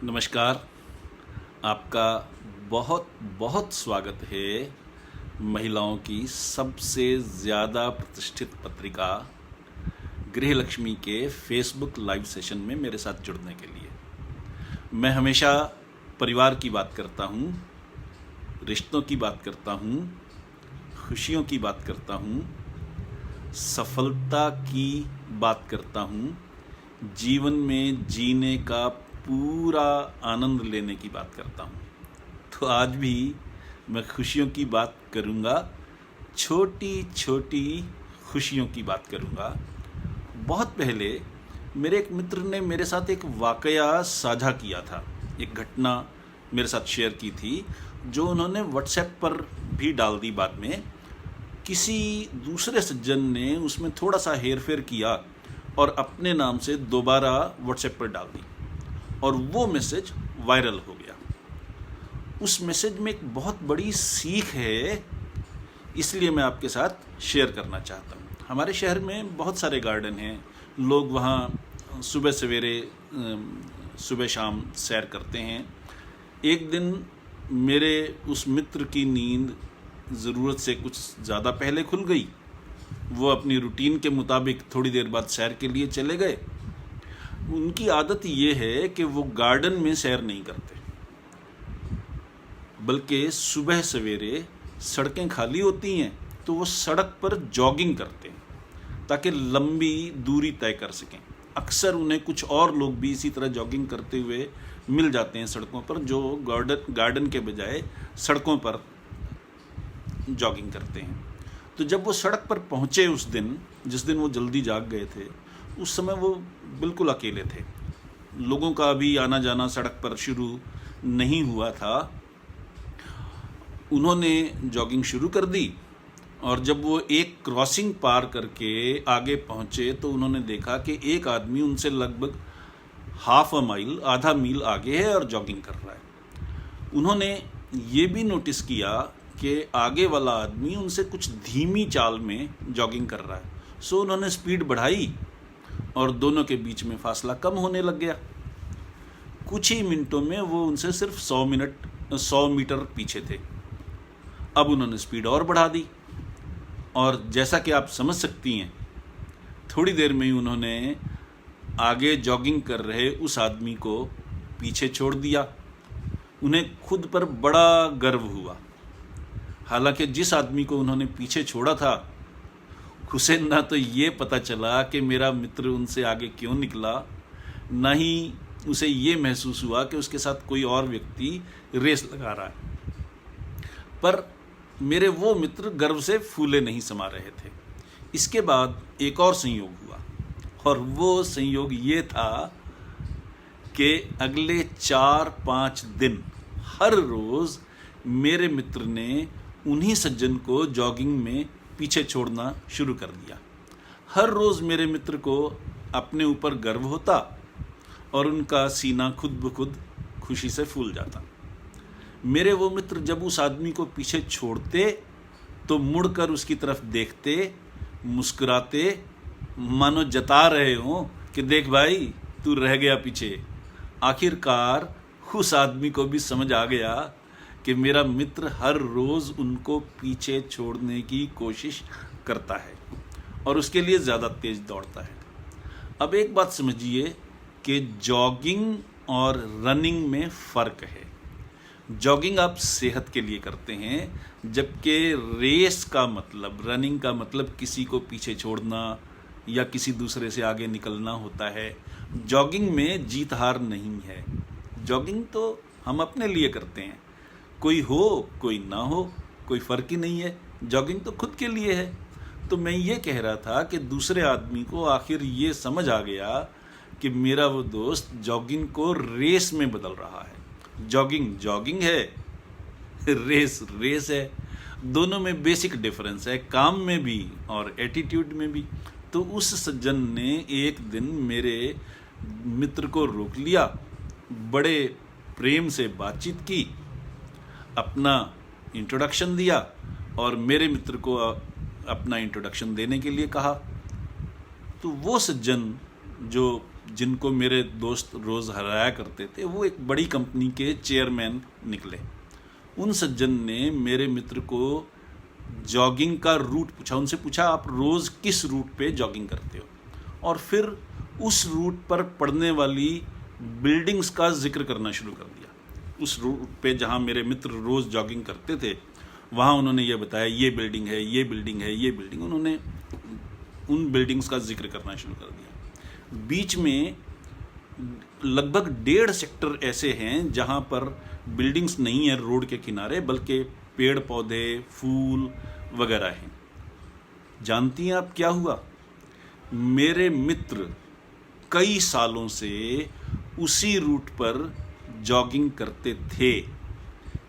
नमस्कार। आपका बहुत बहुत स्वागत है महिलाओं की सबसे ज़्यादा प्रतिष्ठित पत्रिका गृहलक्ष्मी के फेसबुक लाइव सेशन में मेरे साथ जुड़ने के लिए। मैं हमेशा परिवार की बात करता हूँ, रिश्तों की बात करता हूँ, खुशियों की बात करता हूँ, सफलता की बात करता हूँ, जीवन में जीने का पूरा आनंद लेने की बात करता हूँ। तो आज भी मैं खुशियों की बात करूँगा, छोटी छोटी खुशियों की बात करूँगा। बहुत पहले मेरे एक मित्र ने मेरे साथ एक वाकया साझा किया था, एक घटना मेरे साथ शेयर की थी, जो उन्होंने व्हाट्सएप पर भी डाल दी। बाद में किसी दूसरे सज्जन ने उसमें थोड़ा सा हेरफेर किया और अपने नाम से दोबारा व्हाट्सएप पर डाल दी और वो मैसेज वायरल हो गया। उस मैसेज में एक बहुत बड़ी सीख है, इसलिए मैं आपके साथ शेयर करना चाहता हूँ। हमारे शहर में बहुत सारे गार्डन हैं, लोग वहाँ सुबह सवेरे सुबह शाम सैर करते हैं। एक दिन मेरे उस मित्र की नींद ज़रूरत से कुछ ज़्यादा पहले खुल गई। वो अपनी रूटीन के मुताबिक थोड़ी देर बाद सैर के लिए चले गए। उनकी आदत ये है कि वो गार्डन में सैर नहीं करते, बल्कि सुबह सवेरे सड़कें खाली होती हैं तो वो सड़क पर जॉगिंग करते हैं ताकि लंबी दूरी तय कर सकें। अक्सर उन्हें कुछ और लोग भी इसी तरह जॉगिंग करते हुए मिल जाते हैं सड़कों पर, जो गार्डन के बजाय सड़कों पर जॉगिंग करते हैं। तो जब वो सड़क पर पहुँचे उस दिन, जिस दिन वो जल्दी जाग गए थे, उस समय वो बिल्कुल अकेले थे। लोगों का अभी आना जाना सड़क पर शुरू नहीं हुआ था। उन्होंने जॉगिंग शुरू कर दी और जब वो एक क्रॉसिंग पार करके आगे पहुँचे तो उन्होंने देखा कि एक आदमी उनसे लगभग हाफ अ माइल, आधा मील आगे है और जॉगिंग कर रहा है। उन्होंने ये भी नोटिस किया कि आगे वाला आदमी उनसे कुछ धीमी चाल में जॉगिंग कर रहा है। सो उन्होंने स्पीड बढ़ाई और दोनों के बीच में फासला कम होने लग गया। कुछ ही मिनटों में वो उनसे सिर्फ 100 मीटर पीछे थे। अब उन्होंने स्पीड और बढ़ा दी और जैसा कि आप समझ सकती हैं, थोड़ी देर में ही उन्होंने आगे जॉगिंग कर रहे उस आदमी को पीछे छोड़ दिया। उन्हें खुद पर बड़ा गर्व हुआ। हालांकि जिस आदमी को उन्होंने पीछे छोड़ा था, उसे ना तो ये पता चला कि मेरा मित्र उनसे आगे क्यों निकला, ना ही उसे ये महसूस हुआ कि उसके साथ कोई और व्यक्ति रेस लगा रहा है। पर मेरे वो मित्र गर्व से फूले नहीं समा रहे थे। इसके बाद एक और संयोग हुआ और वो संयोग ये था कि अगले 4-5 दिन हर रोज़ मेरे मित्र ने उन्हीं सज्जन को जॉगिंग में पीछे छोड़ना शुरू कर दिया। हर रोज़ मेरे मित्र को अपने ऊपर गर्व होता और उनका सीना खुद ब खुद खुशी से फूल जाता। मेरे वो मित्र जब उस आदमी को पीछे छोड़ते तो मुड़कर उसकी तरफ देखते, मुस्कुराते, मानो जता रहे हों कि देख भाई, तू रह गया पीछे। आखिरकार उस आदमी को भी समझ आ गया कि मेरा मित्र हर रोज़ उनको पीछे छोड़ने की कोशिश करता है और उसके लिए ज़्यादा तेज़ दौड़ता है। अब एक बात समझिए कि जॉगिंग और रनिंग में फ़र्क है। जॉगिंग आप सेहत के लिए करते हैं, जबकि रेस का मतलब, रनिंग का मतलब किसी को पीछे छोड़ना या किसी दूसरे से आगे निकलना होता है। जॉगिंग में जीत हार नहीं है। जॉगिंग तो हम अपने लिए करते हैं, कोई हो कोई ना हो, कोई फ़र्क ही नहीं है। जॉगिंग तो खुद के लिए है। तो मैं ये कह रहा था कि दूसरे आदमी को आखिर ये समझ आ गया कि मेरा वो दोस्त जॉगिंग को रेस में बदल रहा है। जॉगिंग जॉगिंग है, रेस रेस है। दोनों में बेसिक डिफरेंस है, काम में भी और एटीट्यूड में भी। तो उस सज्जन ने एक दिन मेरे मित्र को रोक लिया, बड़े प्रेम से बातचीत की, अपना इंट्रोडक्शन दिया और मेरे मित्र को अपना इंट्रोडक्शन देने के लिए कहा। तो वो सज्जन जो जिनको मेरे दोस्त रोज़ हराया करते थे, वो एक बड़ी कंपनी के चेयरमैन निकले। उन सज्जन ने मेरे मित्र को जॉगिंग का रूट पूछा, उनसे पूछा आप रोज़ किस रूट पे जॉगिंग करते हो, और फिर उस रूट पर पड़ने वाली बिल्डिंग्स का जिक्र करना शुरू कर दिया। उस रूट पे जहाँ मेरे मित्र रोज़ जॉगिंग करते थे, वहाँ उन्होंने ये बताया ये बिल्डिंग है, ये बिल्डिंग है, ये बिल्डिंग। उन्होंने उन बिल्डिंग्स का जिक्र करना शुरू कर दिया। बीच में लगभग 1.5 सेक्टर ऐसे हैं जहाँ पर बिल्डिंग्स नहीं है रोड के किनारे, बल्कि पेड़ पौधे, फूल वगैरह हैं। जानती हैं आप क्या हुआ? मेरे मित्र कई सालों से उसी रूट पर जॉगिंग करते थे,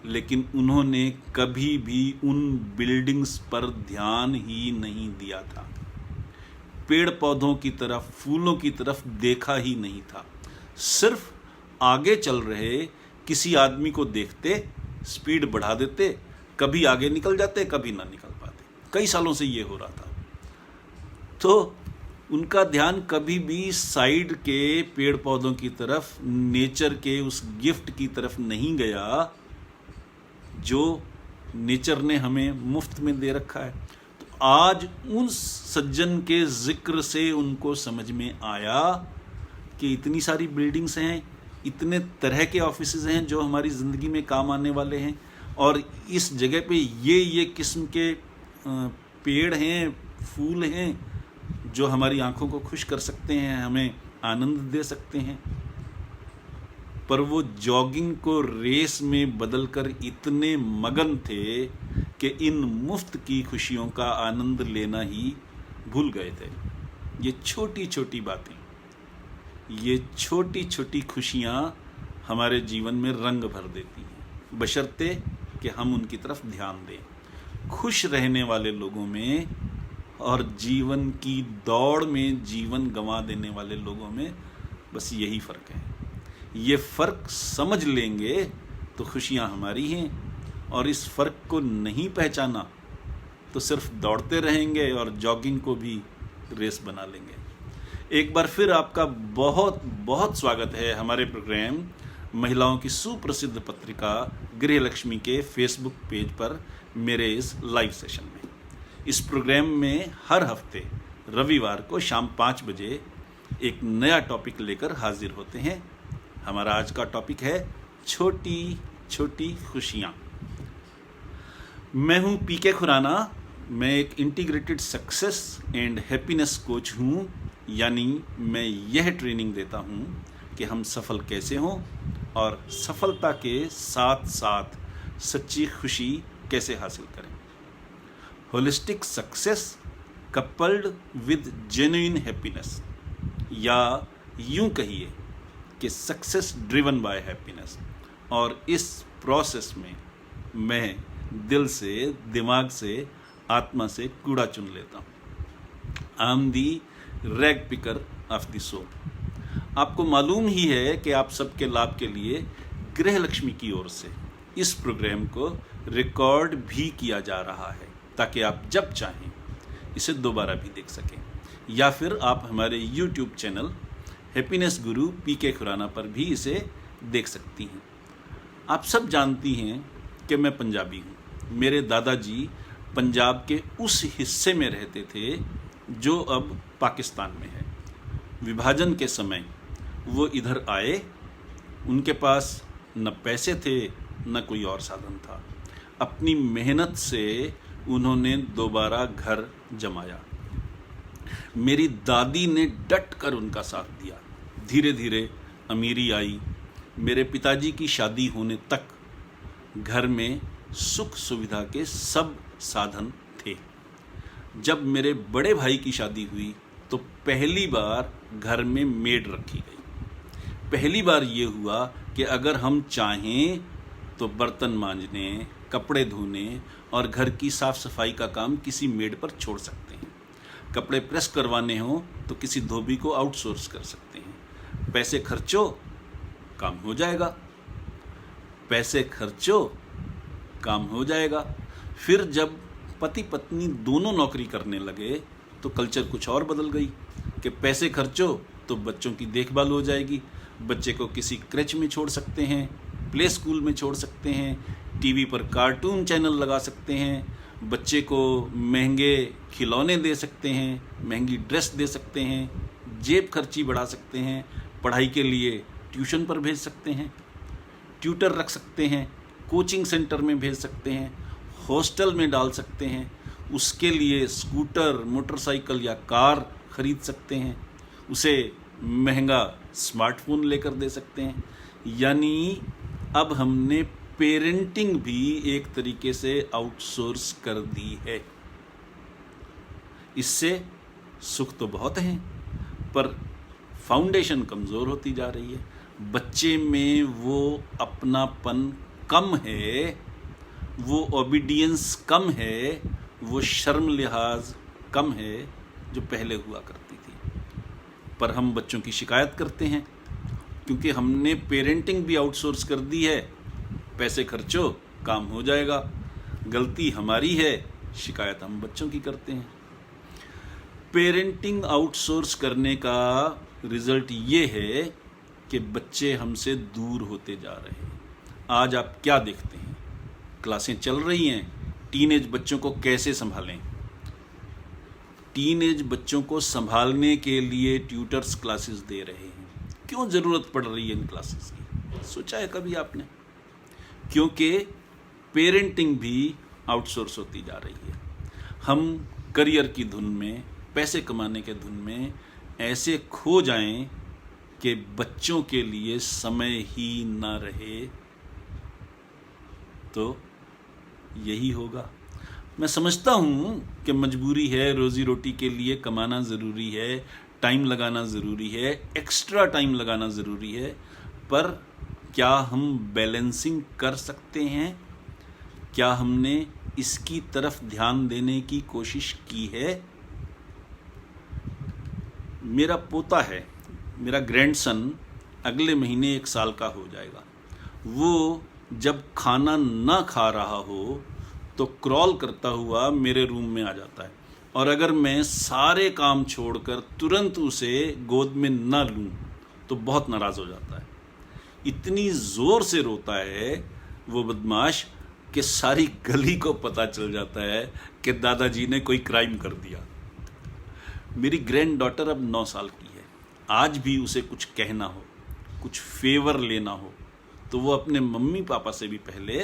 लेकिन उन्होंने कभी भी उन बिल्डिंग्स पर ध्यान ही नहीं दिया था, पेड़ पौधों की तरफ, फूलों की तरफ देखा ही नहीं था। सिर्फ आगे चल रहे किसी आदमी को देखते, स्पीड बढ़ा देते, कभी आगे निकल जाते, कभी ना निकल पाते। कई सालों से ये हो रहा था। तो उनका ध्यान कभी भी साइड के पेड़ पौधों की तरफ, नेचर के उस गिफ्ट की तरफ नहीं गया जो नेचर ने हमें मुफ्त में दे रखा है। तो आज उन सज्जन के जिक्र से उनको समझ में आया कि इतनी सारी बिल्डिंग्स हैं, इतने तरह के ऑफिसेज हैं जो हमारी ज़िंदगी में काम आने वाले हैं, और इस जगह पे ये किस्म के पेड़ हैं, फूल हैं जो हमारी आंखों को खुश कर सकते हैं, हमें आनंद दे सकते हैं। पर वो जॉगिंग को रेस में बदलकर इतने मगन थे कि इन मुफ्त की खुशियों का आनंद लेना ही भूल गए थे। ये छोटी छोटी बातें, ये छोटी छोटी खुशियाँ हमारे जीवन में रंग भर देती हैं, बशर्ते कि हम उनकी तरफ ध्यान दें। खुश रहने वाले लोगों में और जीवन की दौड़ में जीवन गंवा देने वाले लोगों में बस यही फ़र्क है। ये फ़र्क समझ लेंगे तो खुशियाँ हमारी हैं, और इस फ़र्क को नहीं पहचाना तो सिर्फ दौड़ते रहेंगे और जॉगिंग को भी रेस बना लेंगे। एक बार फिर आपका बहुत बहुत स्वागत है हमारे प्रोग्राम महिलाओं की सुप्रसिद्ध पत्रिका गृहलक्ष्मी के फेसबुक पेज पर मेरे इस लाइव सेशन में। इस प्रोग्राम में हर हफ्ते रविवार को शाम 5 बजे एक नया टॉपिक लेकर हाजिर होते हैं। हमारा आज का टॉपिक है छोटी छोटी खुशियाँ। मैं हूँ पीके खुराना। मैं एक integrated success and happiness coach हूँ, यानी मैं यह ट्रेनिंग देता हूँ कि हम सफल कैसे हों और सफलता के साथ साथ सच्ची खुशी कैसे हासिल करें। Holistic success coupled with genuine happiness, या यूं कहिए कि सक्सेस ड्रिवन बाय हैप्पीनेस। और इस प्रोसेस में मैं दिल से, दिमाग से, आत्मा से कूड़ा चुन लेता हूँ। I am the rag picker of the soul. आपको मालूम ही है कि आप सबके लाभ के लिए गृहलक्ष्मी की ओर से इस प्रोग्राम को रिकॉर्ड भी किया जा रहा है, ताकि आप जब चाहें इसे दोबारा भी देख सकें, या फिर आप हमारे YouTube चैनल हैप्पीनेस गुरु पीके खुराना पर भी इसे देख सकती हैं। आप सब जानती हैं कि मैं पंजाबी हूँ। मेरे दादाजी पंजाब के उस हिस्से में रहते थे जो अब पाकिस्तान में है। विभाजन के समय वो इधर आए। उनके पास न पैसे थे न कोई और साधन था। अपनी मेहनत से उन्होंने दोबारा घर जमाया। मेरी दादी ने डट कर उनका साथ दिया। धीरे धीरे अमीरी आई। मेरे पिताजी की शादी होने तक घर में सुख सुविधा के सब साधन थे। जब मेरे बड़े भाई की शादी हुई तो पहली बार घर में मेड रखी गई। पहली बार ये हुआ कि अगर हम चाहें तो बर्तन मांजने, कपड़े धोने और घर की साफ सफाई का काम किसी मेड पर छोड़ सकते हैं। कपड़े प्रेस करवाने हो तो किसी धोबी को आउटसोर्स कर सकते हैं। पैसे खर्चो, काम हो जाएगा। पैसे खर्चो, काम हो जाएगा। फिर जब पति पत्नी दोनों नौकरी करने लगे तो कल्चर कुछ और बदल गई कि पैसे खर्चो, तो बच्चों की देखभाल हो जाएगी। बच्चे को किसी क्रच में छोड़ सकते हैं, प्ले स्कूल में छोड़ सकते हैं, टीवी पर कार्टून चैनल लगा सकते हैं, बच्चे को महंगे खिलौने दे सकते हैं, महंगी ड्रेस दे सकते हैं, जेब खर्ची बढ़ा सकते हैं, पढ़ाई के लिए ट्यूशन पर भेज सकते हैं, ट्यूटर रख सकते हैं, कोचिंग सेंटर में भेज सकते हैं, हॉस्टल में डाल सकते हैं, उसके लिए स्कूटर, मोटरसाइकिल या कार खरीद सकते हैं, उसे महंगा स्मार्टफोन लेकर दे सकते हैं। यानी अब हमने पेरेंटिंग भी एक तरीके से आउटसोर्स कर दी है। इससे सुख तो बहुत हैं, पर फाउंडेशन कमज़ोर होती जा रही है। बच्चे में वो अपनापन कम है, वो ओबीडियंस कम है, वो शर्म लिहाज कम है जो पहले हुआ करती थी। पर हम बच्चों की शिकायत करते हैं क्योंकि हमने पेरेंटिंग भी आउटसोर्स कर दी है। पैसे खर्चो, काम हो जाएगा। गलती हमारी है, शिकायत हम बच्चों की करते हैं। पेरेंटिंग आउटसोर्स करने का रिजल्ट ये है कि बच्चे हमसे दूर होते जा रहे हैं। आज आप क्या देखते हैं? क्लासें चल रही हैं, टीनेज बच्चों को कैसे संभालें? टीनेज बच्चों को संभालने के लिए ट्यूटर्स क्लासेस दे रहे हैं। क्यों ज़रूरत पड़ रही है इन क्लासेस की? सोचा है कभी आपने? क्योंकि पेरेंटिंग भी आउटसोर्स होती जा रही है। हम करियर की धुन में, पैसे कमाने के धुन में ऐसे खो जाएं कि बच्चों के लिए समय ही ना रहे, तो यही होगा। मैं समझता हूँ कि मजबूरी है, रोजी रोटी के लिए कमाना ज़रूरी है, टाइम लगाना ज़रूरी है, एक्स्ट्रा टाइम लगाना ज़रूरी है, पर क्या हम बैलेंसिंग कर सकते हैं? क्या हमने इसकी तरफ ध्यान देने की कोशिश की है? मेरा पोता है, मेरा ग्रैंडसन अगले महीने 1 साल का हो जाएगा। वो जब खाना ना खा रहा हो तो क्रॉल करता हुआ मेरे रूम में आ जाता है, और अगर मैं सारे काम छोड़कर तुरंत उसे गोद में ना लूं तो बहुत नाराज़ हो जाता है। इतनी ज़ोर से रोता है वो बदमाश कि सारी गली को पता चल जाता है कि दादाजी ने कोई क्राइम कर दिया। मेरी ग्रैंड डॉटर अब 9 साल की है। आज भी उसे कुछ कहना हो, कुछ फेवर लेना हो, तो वो अपने मम्मी पापा से भी पहले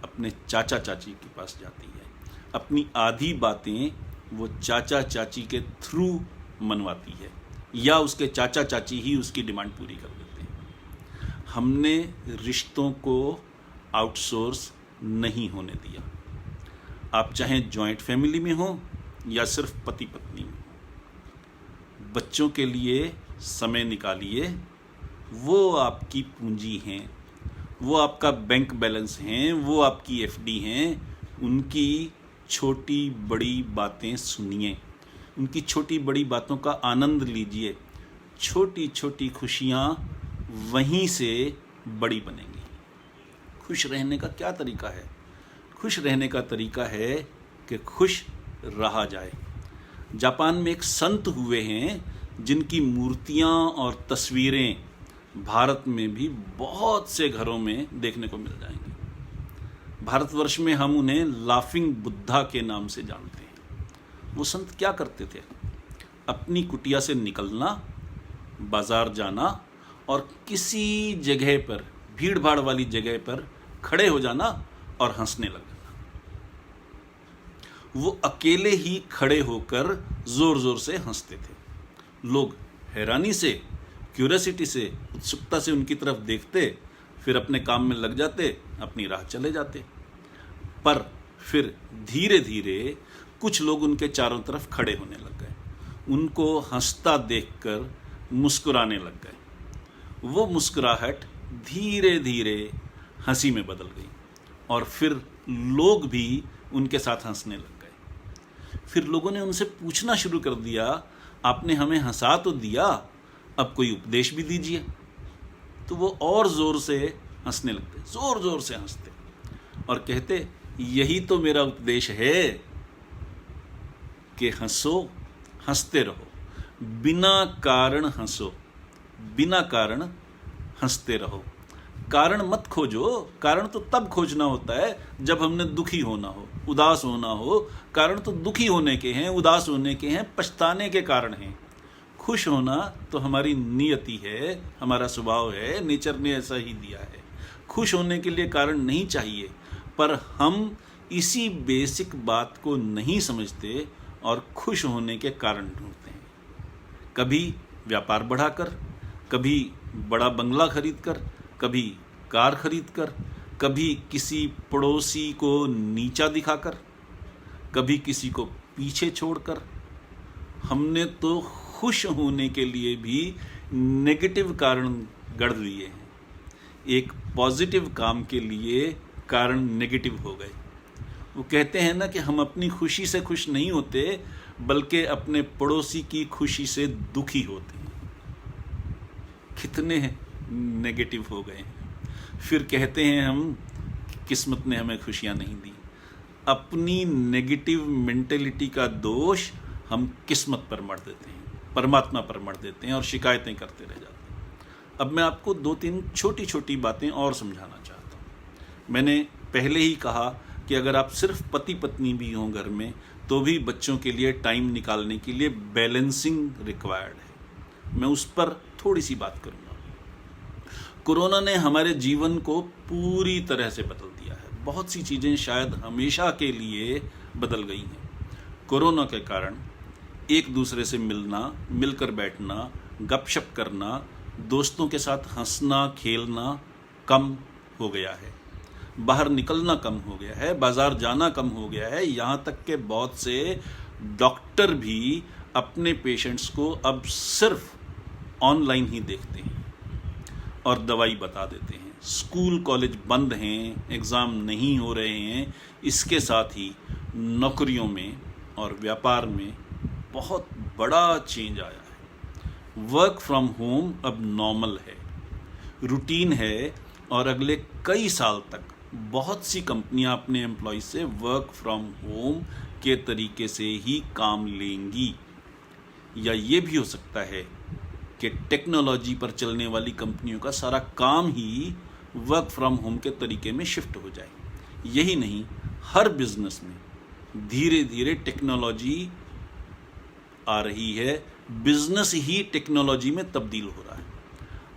अपने चाचा चाची के पास जाती है। अपनी आधी बातें वो चाचा चाची के थ्रू मनवाती है, या उसके चाचा चाची ही उसकी डिमांड पूरी कर देते हैं। हमने रिश्तों को आउटसोर्स नहीं होने दिया। आप चाहे जॉइंट फैमिली में हो या सिर्फ पति पत्नी में, बच्चों के लिए समय निकालिए। वो आपकी पूंजी हैं, वो आपका बैंक बैलेंस हैं, वो आपकी एफडी हैं। उनकी छोटी बड़ी बातें सुनिए, उनकी छोटी बड़ी बातों का आनंद लीजिए। छोटी छोटी खुशियाँ वहीं से बड़ी बनेंगी। खुश रहने का क्या तरीका है? खुश रहने का तरीका है कि खुश रहा जाए। जापान में एक संत हुए हैं जिनकी मूर्तियाँ और तस्वीरें भारत में भी बहुत से घरों में देखने को मिल जाएंगी। भारतवर्ष में हम उन्हें लाफिंग बुद्धा के नाम से जानते हैं। वो संत क्या करते थे? अपनी कुटिया से निकलना, बाजार जाना और किसी जगह पर, भीड़ भाड़ वाली जगह पर खड़े हो जाना और हंसने लग जाना। वो अकेले ही खड़े होकर जोर जोर से हंसते थे। लोग हैरानी से, क्यूरियोसिटी से, उत्सुकता से उनकी तरफ देखते, फिर अपने काम में लग जाते, अपनी राह चले जाते। पर फिर धीरे धीरे कुछ लोग उनके चारों तरफ खड़े होने लग गए। उनको हंसता देखकर मुस्कुराने लग गए। वो मुस्कुराहट धीरे धीरे हंसी में बदल गई और फिर लोग भी उनके साथ हंसने लग गए। फिर लोगों ने उनसे पूछना शुरू कर दिया, आपने हमें हंसा तो दिया, अब कोई उपदेश भी दीजिए। तो वो और ज़ोर से हंसने लगते, ज़ोर ज़ोर से हंसते और कहते, यही तो मेरा उपदेश है कि हंसो, हंसते रहो। बिना कारण हंसो, बिना कारण हंसते रहो। कारण मत खोजो, कारण तो तब खोजना होता है जब हमने दुखी होना हो, उदास होना हो। कारण तो दुखी होने के हैं, उदास होने के हैं, पछताने के कारण हैं। खुश होना तो हमारी नियति है, हमारा स्वभाव है, नेचर ने ऐसा ही दिया है। खुश होने के लिए कारण नहीं चाहिए, पर हम इसी बेसिक बात को नहीं समझते और खुश होने के कारण ढूंढते हैं। कभी व्यापार बढ़ाकर, कभी बड़ा बंगला खरीदकर, कभी कार खरीदकर, कभी किसी पड़ोसी को नीचा दिखाकर, कभी किसी को पीछे छोड़कर। हमने तो खुश होने के लिए भी नेगेटिव कारण गढ़ लिए हैं। एक पॉजिटिव काम के लिए कारण नेगेटिव हो गए। वो कहते हैं ना कि हम अपनी खुशी से खुश नहीं होते, बल्कि अपने पड़ोसी की खुशी से दुखी होते हैं। कितने नेगेटिव हो गए हैं। फिर कहते हैं हम किस्मत ने हमें खुशियां नहीं दी। अपनी नेगेटिव मेंटेलिटी का दोष हम किस्मत पर मढ़ देते हैं, परमात्मा पर मढ़ देते हैं और शिकायतें करते रह जाते हैं। अब मैं आपको 2-3 छोटी छोटी बातें और समझाना चाहता हूँ। मैंने पहले ही कहा कि अगर आप सिर्फ पति पत्नी भी हों घर में, तो भी बच्चों के लिए टाइम निकालने के लिए बैलेंसिंग रिक्वायर्ड है। मैं उस पर थोड़ी सी बात करूँगा। कोरोना ने हमारे जीवन को पूरी तरह से बदल दिया है। बहुत सी चीज़ें शायद हमेशा के लिए बदल गई हैं। कोरोना के कारण एक दूसरे से मिलना, मिलकर बैठना, गपशप करना, दोस्तों के साथ हंसना खेलना कम हो गया है। बाहर निकलना कम हो गया है, बाजार जाना कम हो गया है। यहाँ तक के बहुत से डॉक्टर भी अपने पेशेंट्स को अब सिर्फ ऑनलाइन ही देखते हैं और दवाई बता देते हैं। स्कूल कॉलेज बंद हैं, एग्ज़ाम नहीं हो रहे हैं। इसके साथ ही नौकरियों में और व्यापार में बहुत बड़ा चेंज आया है। वर्क फ्रॉम होम अब नॉर्मल है, रूटीन है और अगले कई साल तक बहुत सी कंपनियां अपने एम्प्लॉय से वर्क फ्रॉम होम के तरीके से ही काम लेंगी। या ये भी हो सकता है कि टेक्नोलॉजी पर चलने वाली कंपनियों का सारा काम ही वर्क फ्रॉम होम के तरीके में शिफ्ट हो जाए। यही नहीं, हर बिजनेस में धीरे धीरे टेक्नोलॉजी आ रही है, बिजनेस ही टेक्नोलॉजी में तब्दील हो रहा है।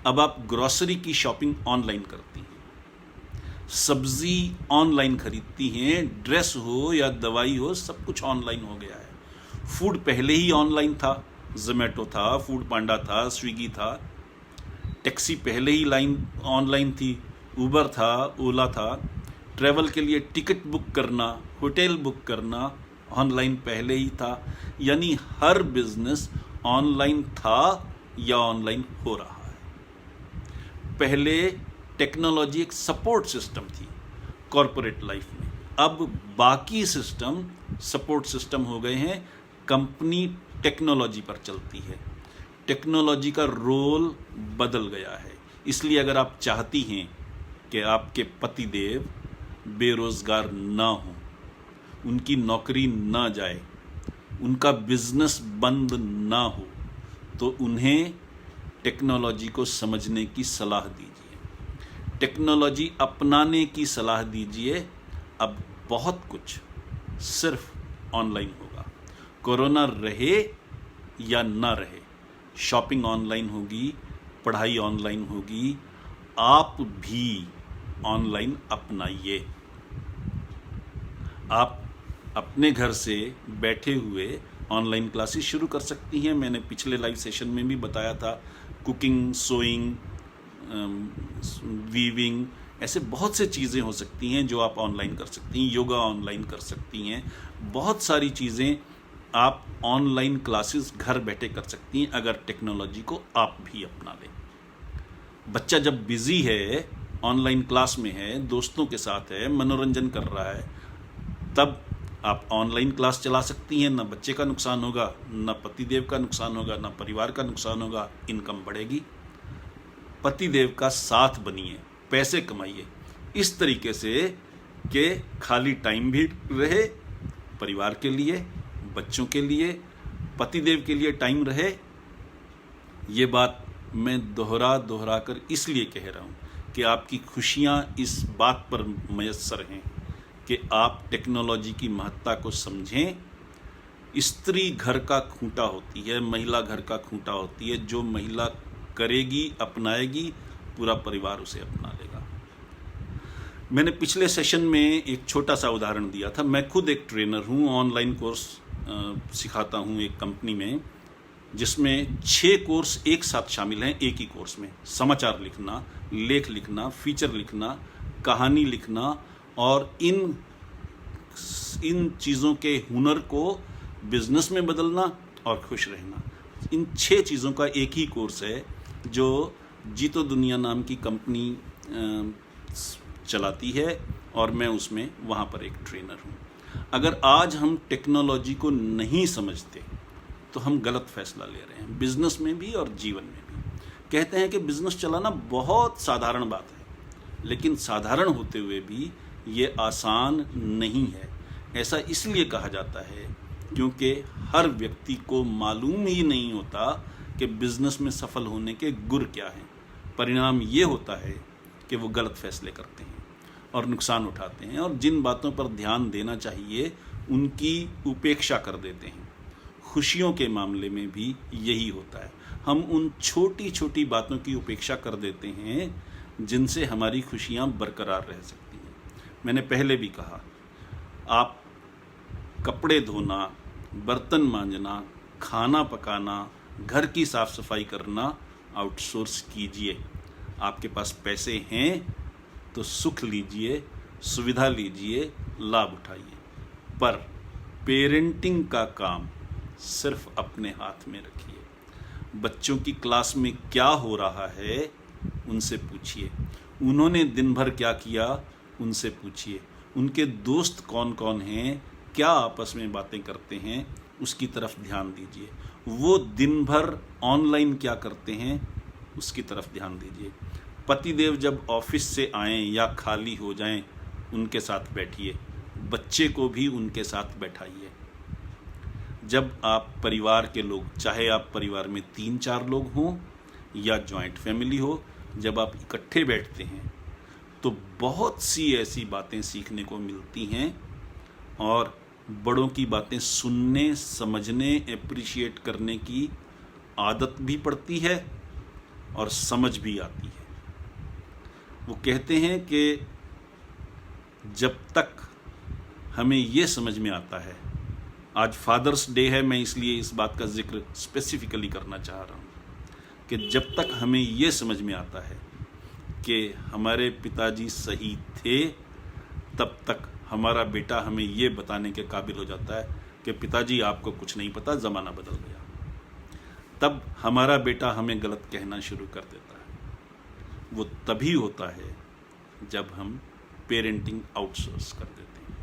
अब आप ग्रोसरी की शॉपिंग ऑनलाइन करती हैं, सब्जी ऑनलाइन खरीदती हैं, ड्रेस हो या दवाई हो, सब कुछ ऑनलाइन हो गया है। फूड पहले ही ऑनलाइन था, ज़ोमैटो था, फूड पांडा था, स्विगी था। टैक्सी पहले ही ऑनलाइन थी, उबर था, ओला था। ट्रैवल के लिए टिकट बुक करना, होटल बुक करना ऑनलाइन पहले ही था। यानी हर बिजनेस ऑनलाइन था या ऑनलाइन हो रहा है। पहले टेक्नोलॉजी एक सपोर्ट सिस्टम थी कॉरपोरेट लाइफ में, अब बाकी सिस्टम सपोर्ट सिस्टम हो गए हैं। कंपनी टेक्नोलॉजी पर चलती है, टेक्नोलॉजी का रोल बदल गया है। इसलिए अगर आप चाहती हैं कि आपके पतिदेव बेरोजगार ना हो, उनकी नौकरी ना जाए, उनका बिजनेस बंद ना हो, तो उन्हें टेक्नोलॉजी को समझने की सलाह दीजिए, टेक्नोलॉजी अपनाने की सलाह दीजिए। अब बहुत कुछ सिर्फ ऑनलाइन होगा। कोरोना रहे या ना रहे, शॉपिंग ऑनलाइन होगी, पढ़ाई ऑनलाइन होगी। आप भी ऑनलाइन अपनाइए। आप अपने घर से बैठे हुए ऑनलाइन क्लासेस शुरू कर सकती हैं। मैंने पिछले लाइव सेशन में भी बताया था, कुकिंग, सोइंग, वीविंग, ऐसे बहुत से चीज़ें हो सकती हैं जो आप ऑनलाइन कर सकती हैं। योगा ऑनलाइन कर सकती हैं। बहुत सारी चीज़ें आप ऑनलाइन क्लासेस घर बैठे कर सकती हैं अगर टेक्नोलॉजी को आप भी अपना लें। बच्चा जब बिजी है, ऑनलाइन क्लास में है, दोस्तों के साथ है, मनोरंजन कर रहा है, तब आप ऑनलाइन क्लास चला सकती हैं। ना बच्चे का नुकसान होगा, ना पतिदेव का नुकसान होगा, ना परिवार का नुकसान होगा। इनकम बढ़ेगी। पतिदेव का साथ बनिए, पैसे कमाइए इस तरीके से कि खाली टाइम भी रहे परिवार के लिए, बच्चों के लिए, पतिदेव के लिए टाइम रहे ये बात मैं दोहरा कर इसलिए कह रहा हूँ कि आपकी खुशियाँ इस बात पर मयस्सर हैं कि आप टेक्नोलॉजी की महत्ता को समझें। स्त्री घर का खूंटा होती है, महिला घर का खूंटा होती है। जो महिला करेगी, अपनाएगी, पूरा परिवार उसे अपना लेगा। मैंने पिछले सेशन में एक छोटा सा उदाहरण दिया था। मैं खुद एक ट्रेनर हूँ, ऑनलाइन कोर्स सिखाता हूँ एक कंपनी में, जिसमें 6 कोर्स एक साथ शामिल हैं एक ही कोर्स में। समाचार लिखना, लेख लिखना, फीचर लिखना, कहानी लिखना और इन चीज़ों के हुनर को बिजनेस में बदलना और खुश रहना। इन 6 चीज़ों का एक ही कोर्स है जो जीतो दुनिया नाम की कंपनी चलाती है और मैं उसमें वहाँ पर एक ट्रेनर हूँ। अगर आज हम टेक्नोलॉजी को नहीं समझते तो हम गलत फैसला ले रहे हैं, बिजनेस में भी और जीवन में भी। कहते हैं कि बिजनेस चलाना बहुत साधारण बात है, लेकिन साधारण होते हुए भी ये आसान नहीं है। ऐसा इसलिए कहा जाता है क्योंकि हर व्यक्ति को मालूम ही नहीं होता कि बिजनेस में सफल होने के गुर क्या हैं। परिणाम ये होता है कि वो गलत फैसले करते हैं और नुकसान उठाते हैं, और जिन बातों पर ध्यान देना चाहिए उनकी उपेक्षा कर देते हैं। खुशियों के मामले में भी यही होता है। हम उन छोटी छोटी बातों की उपेक्षा कर देते हैं जिनसे हमारी खुशियाँ बरकरार रह सकती हैं। मैंने पहले भी कहा, आप कपड़े धोना, बर्तन मांजना, खाना पकाना, घर की साफ सफाई करना आउटसोर्स कीजिए। आपके पास पैसे हैं तो सुख लीजिए, सुविधा लीजिए, लाभ उठाइए, पर पेरेंटिंग का काम सिर्फ अपने हाथ में रखिए। बच्चों की क्लास में क्या हो रहा है उनसे पूछिए, उन्होंने दिन भर क्या किया उनसे पूछिए, उनके दोस्त कौन कौन हैं, क्या आपस में बातें करते हैं, उसकी तरफ ध्यान दीजिए। वो दिन भर ऑनलाइन क्या करते हैं उसकी तरफ ध्यान दीजिए। पतिदेव जब ऑफिस से आएं या खाली हो जाएं, उनके साथ बैठिए, बच्चे को भी उनके साथ बैठाइए। जब आप परिवार के लोग, चाहे आप परिवार में 3-4 लोग हों या जॉइंट फैमिली हो, जब आप इकट्ठे बैठते हैं तो बहुत सी ऐसी बातें सीखने को मिलती हैं और बड़ों की बातें सुनने, समझने, एप्रिशिएट करने की आदत भी पड़ती है और समझ भी आती है। वो कहते हैं कि जब तक हमें ये समझ में आता है, आज फादर्स डे है, मैं इसलिए इस बात का जिक्र स्पेसिफिकली करना चाह रहा हूँ कि जब तक हमें ये समझ में आता है कि हमारे पिताजी सही थे, तब तक हमारा बेटा हमें ये बताने के काबिल हो जाता है कि पिताजी आपको कुछ नहीं पता, ज़माना बदल गया। तब हमारा बेटा हमें गलत कहना शुरू कर देता है। वो तभी होता है जब हम पेरेंटिंग आउटसोर्स कर देते हैं।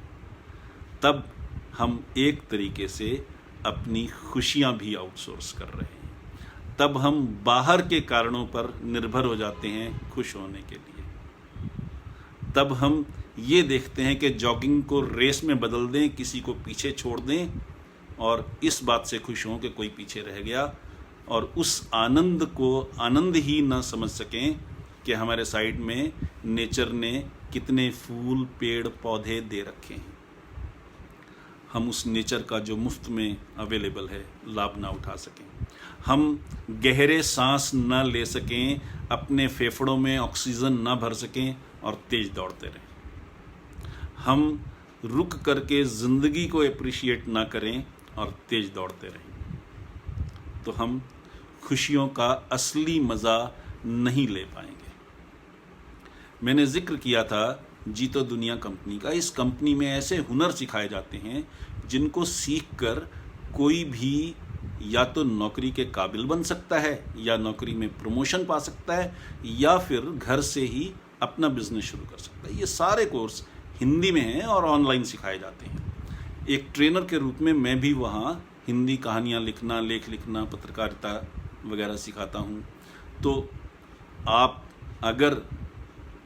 तब हम एक तरीके से अपनी खुशियाँ भी आउटसोर्स कर रहे हैं। तब हम बाहर के कारणों पर निर्भर हो जाते हैं खुश होने के लिए। तब हम ये देखते हैं कि जॉगिंग को रेस में बदल दें, किसी को पीछे छोड़ दें और इस बात से खुश हों कि कोई पीछे रह गया, और उस आनंद को आनंद ही न समझ सकें कि हमारे साइड में नेचर ने कितने फूल, पेड़, पौधे दे रखे हैं। हम उस नेचर का जो मुफ्त में अवेलेबल है लाभ ना उठा सकें। हम गहरे सांस न ले सकें, अपने फेफड़ों में ऑक्सीजन न भर सकें और तेज दौड़ते रहें। हम रुक करके ज़िंदगी को एप्रिशिएट ना करें और तेज दौड़ते रहें, तो हम खुशियों का असली मज़ा नहीं ले पाएंगे। मैंने जिक्र किया था जीतो दुनिया कंपनी का। इस कंपनी में ऐसे हुनर सिखाए जाते हैं जिनको सीखकर कोई भी या तो नौकरी के काबिल बन सकता है, या नौकरी में प्रमोशन पा सकता है, या फिर घर से ही अपना बिजनेस शुरू कर सकता है। ये सारे कोर्स हिंदी में हैं और ऑनलाइन सिखाए जाते हैं। एक ट्रेनर के रूप में मैं भी वहाँ हिंदी कहानियाँ लिखना, लेख लिखना, पत्रकारिता वगैरह सिखाता हूँ। तो आप अगर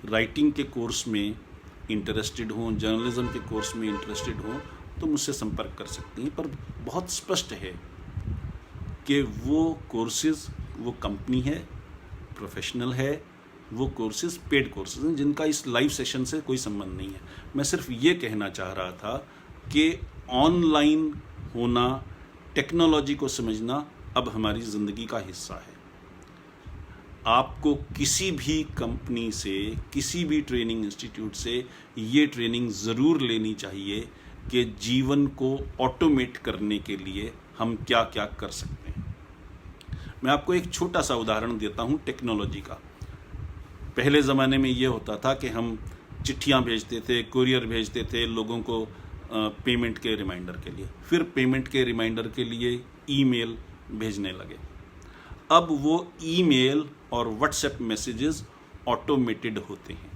राइटिंग के कोर्स में इंटरेस्टेड हों, जर्नलिज्म के कोर्स में इंटरेस्टेड हों, तो मुझसे संपर्क कर सकते हैं। पर बहुत स्पष्ट है कि वो कोर्सेज वो कंपनी है, प्रोफेशनल है, वो कोर्सेज पेड कोर्सेज हैं जिनका इस लाइव सेशन से कोई संबंध नहीं है। मैं सिर्फ ये कहना चाह रहा था कि ऑनलाइन होना, टेक्नोलॉजी को समझना अब हमारी ज़िंदगी का हिस्सा है। आपको किसी भी कंपनी से, किसी भी ट्रेनिंग इंस्टीट्यूट से ये ट्रेनिंग ज़रूर लेनी चाहिए कि जीवन को ऑटोमेट करने के लिए हम क्या क्या कर सकते हैं। मैं आपको एक छोटा सा उदाहरण देता हूँ टेक्नोलॉजी का। पहले ज़माने में ये होता था कि हम चिट्ठियाँ भेजते थे, कुरियर भेजते थे लोगों को पेमेंट के रिमाइंडर के लिए, फिर पेमेंट के रिमाइंडर के लिए ईमेल भेजने लगे। अब वो ईमेल और व्हाट्सएप मैसेजेस ऑटोमेटेड होते हैं,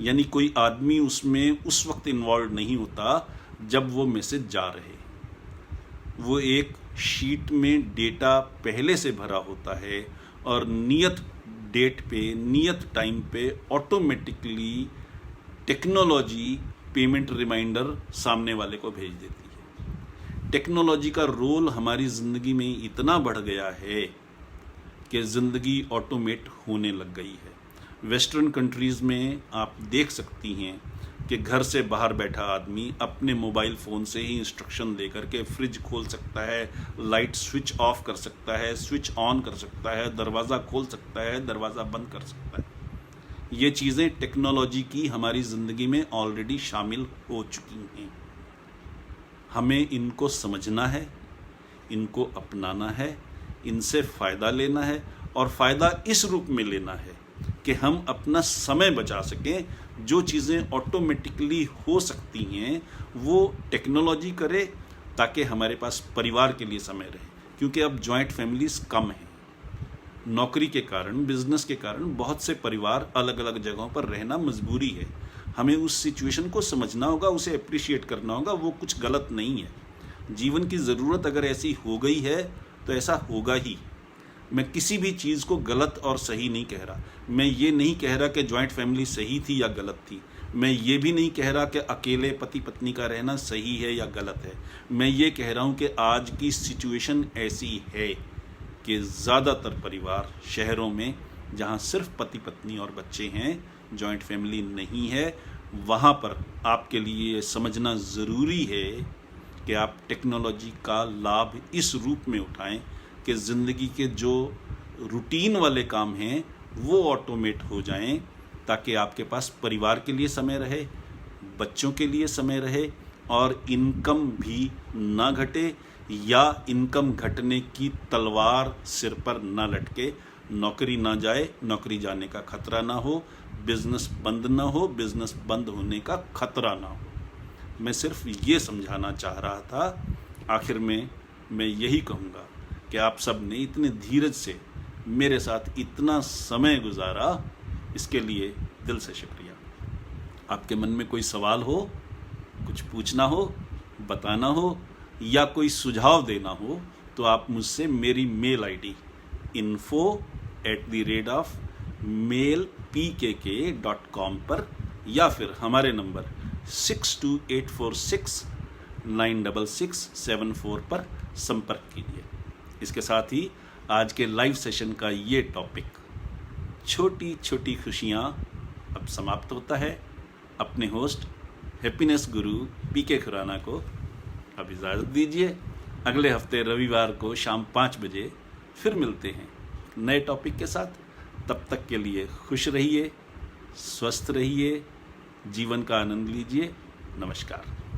यानी कोई आदमी उसमें उस वक्त इन्वॉल्व नहीं होता जब वो मैसेज जा रहे। वो एक शीट में डेटा पहले से भरा होता है और नियत डेट पे, नियत टाइम पे ऑटोमेटिकली टेक्नोलॉजी पेमेंट रिमाइंडर सामने वाले को भेज देती है। टेक्नोलॉजी का रोल हमारी ज़िंदगी में इतना बढ़ गया है कि ज़िंदगी ऑटोमेट होने लग गई है। वेस्टर्न कंट्रीज़ में आप देख सकती हैं कि घर से बाहर बैठा आदमी अपने मोबाइल फ़ोन से ही इंस्ट्रक्शन दे करके फ्रिज खोल सकता है, लाइट स्विच ऑफ कर सकता है, स्विच ऑन कर सकता है, दरवाज़ा खोल सकता है, दरवाज़ा बंद कर सकता है। ये चीज़ें टेक्नोलॉजी की हमारी ज़िंदगी में ऑलरेडी शामिल हो चुकी हैं। हमें इनको समझना है, इनको अपनाना है, इनसे फ़ायदा लेना है और फ़ायदा इस रूप में लेना है कि हम अपना समय बचा सकें। जो चीज़ें ऑटोमेटिकली हो सकती हैं वो टेक्नोलॉजी करे ताकि हमारे पास परिवार के लिए समय रहे, क्योंकि अब जॉइंट फैमिलीज़ कम हैं। नौकरी के कारण, बिजनेस के कारण बहुत से परिवार अलग अलग जगहों पर रहना मजबूरी है। हमें उस सिचुएशन को समझना होगा, उसे अप्रिशिएट करना होगा। वो कुछ गलत नहीं है। जीवन की ज़रूरत अगर ऐसी हो गई है तो ऐसा होगा ही। मैं किसी भी चीज़ को गलत और सही नहीं कह रहा। मैं ये नहीं कह रहा कि जॉइंट फैमिली सही थी या गलत थी। मैं ये भी नहीं कह रहा कि अकेले पति पत्नी का रहना सही है या गलत है। मैं ये कह रहा हूँ कि आज की सिचुएशन ऐसी है कि ज़्यादातर परिवार शहरों में, जहाँ सिर्फ पति पत्नी और बच्चे हैं, जॉइंट फैमिली नहीं है, वहाँ पर आपके लिए समझना ज़रूरी है कि आप टेक्नोलॉजी का लाभ इस रूप में उठाएं कि ज़िंदगी के जो रूटीन वाले काम हैं वो ऑटोमेट हो जाएं, ताकि आपके पास परिवार के लिए समय रहे, बच्चों के लिए समय रहे और इनकम भी ना घटे या इनकम घटने की तलवार सिर पर ना लटके। नौकरी ना जाए, नौकरी जाने का खतरा ना हो, बिजनेस बंद ना हो, बिजनेस बंद होने का खतरा ना हो। मैं सिर्फ ये समझाना चाह रहा था। आखिर में मैं यही कहूँगा कि आप सब ने इतने धीरज से मेरे साथ इतना समय गुजारा, इसके लिए दिल से शुक्रिया। आपके मन में कोई सवाल हो, कुछ पूछना हो, बताना हो या कोई सुझाव देना हो तो आप मुझसे मेरी मेल आईडी info@mailpkk.com पर या फिर हमारे नंबर 6284696674 पर संपर्क कीजिए। इसके साथ ही आज के लाइव सेशन का ये टॉपिक, छोटी छोटी खुशियाँ, अब समाप्त होता है। अपने होस्ट हैप्पीनेस गुरु पीके खुराना को अब इजाज़त दीजिए। अगले हफ्ते रविवार को शाम 5 बजे फिर मिलते हैं नए टॉपिक के साथ। तब तक के लिए खुश रहिए, स्वस्थ रहिए, जीवन का आनंद लीजिए। नमस्कार।